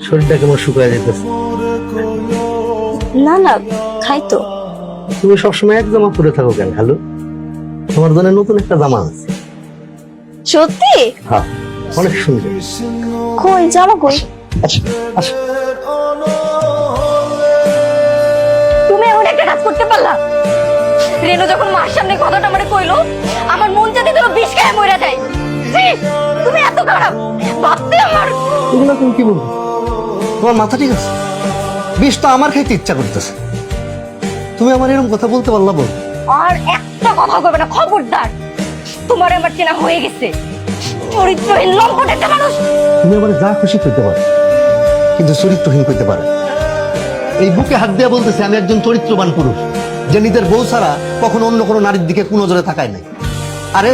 শরীরটা কেমন শুকায় যেতেছে। না না, খাই তো। তুমি সবসময় এক জামা পরে থাকো কেন খালু? তোমার জন্য নতুন একটা জামা আছে। সত্যি? হ্যাঁ, অনেক সুন্দর। কই জামা কই? আসো, আসো। তুমি এমন একটা কাজ করতে পারলা? রেনু যখন মার সামনে কথাটা আমারে কইলো, আমার মন যদি তোর বিষ খেয়ে মরে যায়। ছি, তুমি এত খারাপ ভাবতে আমার। এগুলো তুমি কি বলবো? তোমার মাথা ঠিক আছে? বিষ তো আমার খাইতে ইচ্ছা করতেছে। তুমি আমার এরকম কথা বলতে পারলা বল? আর একটা কথা কইবে না, খবরদার। তোমার আমার চেনা হয়ে গেছে। চরিত্রহীন লম্পট একটা মানুষ। তুমি আমার যা খুশি করতে পারো, কিন্তু চরিত্রহীন করতে পারো। এই বুকে হাত দিয়ে বলতেছে আমি একজন চরিত্রবান পুরুষ, যে নিজের বউ ছাড়া কখনো অন্য কোনো নারীর দিকে কোনো নজরে তাকায় নাই। আরে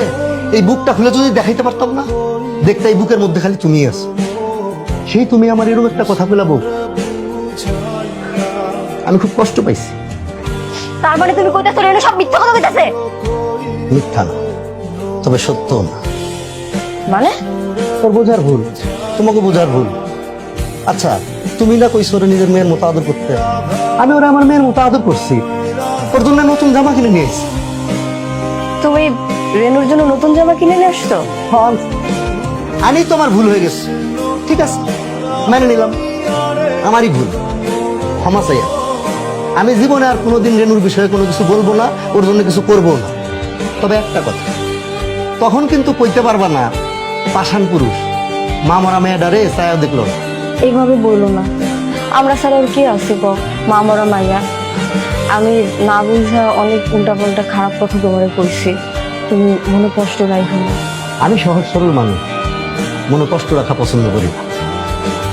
এই বুকটা খুলে যদি দেখাইতে পারতাম না, দেখতে এই বুকের মধ্যে খালি তুমি আছো। সেই তুমি আমার এরকম একটা কথা বলা বউ, আমি খুব কষ্ট পাইছি। তার মানে তুমি কইতাছো রেনু সব মিথ্যা কথা কইতাছে? মিথ্যা না, তবে সত্য না। মানে? তোর বোঝার ভুল, তোমাকে বোঝার ভুল। আচ্ছা, তুমি না কইছো ওরে নিজের মেয়ের মতো আদর করতে, আমি ওরা আমার মেয়ের মতো আদর করছি। ওর জন্য নতুন জামা কিনে নিয়ে এসেছি। তুমি রেনুর জন্য নতুন জামা কিনে নিয়ে আসছো? আমি তোমার ভুল হয়ে গেছে, ঠিক আছে, মেনে নিলাম, আমারই ভুল, ক্ষমা চাই। আমি জীবনে আর কোনোদিন রেনুর বিষয়ে কোনো কিছু বলবো না, ওর জন্য কিছু করবো না। তবে একটা কথা, তখন কিন্তু কইতে পারবা না পাষাণ পুরুষ মা মরা মেয়েটারে ছায়া দেখলো না। এইভাবে বললো না, আমরা ছাড়া ওর কে আছে গো? মা মরা মাইয়া। আমি না বুঝা অনেক উল্টা পাল্টা খারাপ কথা তোমারে কইছি, তুমি মনে কষ্ট রাখো না। আমি সহজ সরল মানুষ, মনে কষ্ট রাখা পছন্দ করি না।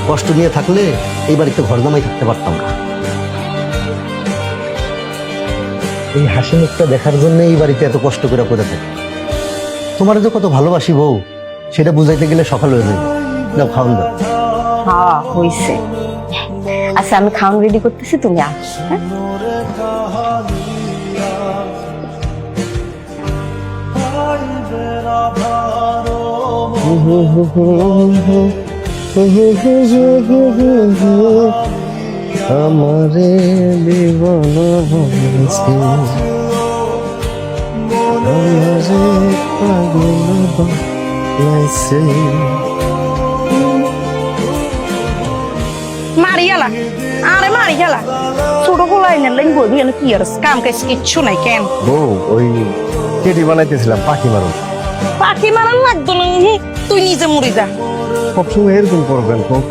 কষ্ট নিয়ে থাকলে এই বাড়িতে ঘর জামাই থাকতে পারতাম না। এই হাসি মুখটা দেখার জন্য এই বাড়িতে এত কষ্ট করে করে থাকি। তোমার যে কত ভালোবাসি বউ, সেটা বুঝাইতে গেলে সকাল হয়ে যাবে। দাও, খাওয়ান দাও। হ্যাঁ হইছে। আচ্ছা আমি খাওয়ান রেডি করতেছি, তুমি আস। হ্যাঁ আমারে দিবানা হইছে, আমারে পাগল বানাইছে। মারি গেলা, আরে মারি গেলা। ছোট গোলাই নেলেন বলবি কি আর কাম কাজ কিচ্ছু নাই কেন? বউ, ওই কেডি বানাইতেছিলাম, পাখি মারো। পাখি মারান লাগতো না, তুই নিজে মরি যা। সবসময় এরকম করবেন কত?